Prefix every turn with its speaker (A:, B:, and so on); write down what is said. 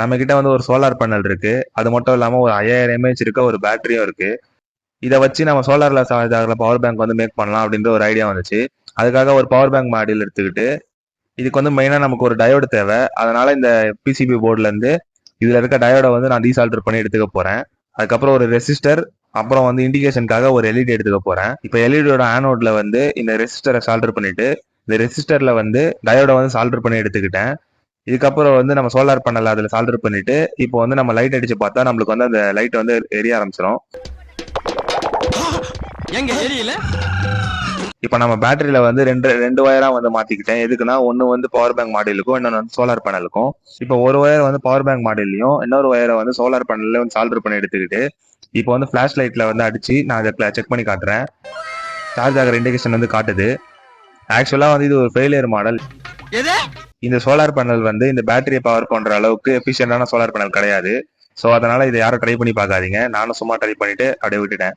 A: நம்ம கிட்ட வந்து ஒரு சோலார் பேனல் இருக்கு. அது மட்டும் இல்லாம ஒரு 5000 mAh இருக்க ஒரு பேட்டரியும் இருக்கு. இதை வச்சு நம்ம சோலார்ல சார்ஜ் ஆகிற பவர் பேங்க் வந்து மேக் பண்ணலாம் அப்படின்ற ஒரு ஐடியா வந்துச்சு. அதுக்காக ஒரு பவர் பேங்க் மாடியூல் எடுத்துக்கிட்டு இதுக்கு வந்து மெயினா நமக்கு ஒரு டயோடு தேவை. அதனால இந்த பிசிபி போர்டுல இருந்து இதுல இருக்க டயோட வந்து நான் டீசால்டர் பண்ணி எடுத்துக்க போறேன். அதுக்கப்புறம் ஒரு ரெசிஸ்டர், அப்புறம் வந்து இண்டிகேஷனுக்காக ஒரு எல்இடி எடுத்துக்க போறேன். இப்போ எல்இடியோட ஆனோட்ல வந்து இந்த ரெசிஸ்டரை சால்டர் பண்ணிட்டு இந்த ரெசிஸ்டர்ல வந்து டயோட வந்து சால்டர் பண்ணி எடுத்துக்கிட்டேன். இதுக்கப்புறம் வந்து நம்ம சோலார் பேனல் அதில் சால்டர் பண்ணிட்டு இப்போ வந்து நம்ம லைட் அடிச்சு பார்த்தா நம்மளுக்கு வந்து அந்த லைட் வந்து எரிய ஆரம்பிச்சிடும். இப்போ நம்ம பேட்டரியில வந்து ரெண்டு வயரா வந்து மாத்திக்கிட்டேன். எதுக்குன்னா ஒன்னு வந்து பவர் பேங்க் மாடியூலுக்கும், இன்னொன்று வந்து சோலார் பேனலுக்கும். இப்போ ஒரு ஒயர் வந்து பவர் பேங்க் மாடியூல்லையும், இன்னொரு ஒயரை வந்து சோலார் பேனல்ல வந்து சால்டர் பண்ணி எடுத்துக்கிட்டு இப்போ வந்து ஃபிளாஷ் லைட்ல வந்து அடிச்சு நான் அதை செக் பண்ணி காட்டுறேன். சார்ஜ் ஆகிற இண்டிகேஷன் வந்து காட்டுது. ஆக்சுவலா வந்து இது ஒரு ஃபெயிலியர் மாடல். இந்த சோலார் பேனல் வந்து இந்த பேட்டரியை பவர் பண்ற அளவுக்கு எஃபிஷியன்டான சோலார் பேனல் கிடையாது. ஸோ அதனால இதை யாரும் ட்ரை பண்ணி பார்க்காதீங்க. நானும் சும்மா ட்ரை பண்ணிட்டு அப்படியே விட்டுட்டேன்.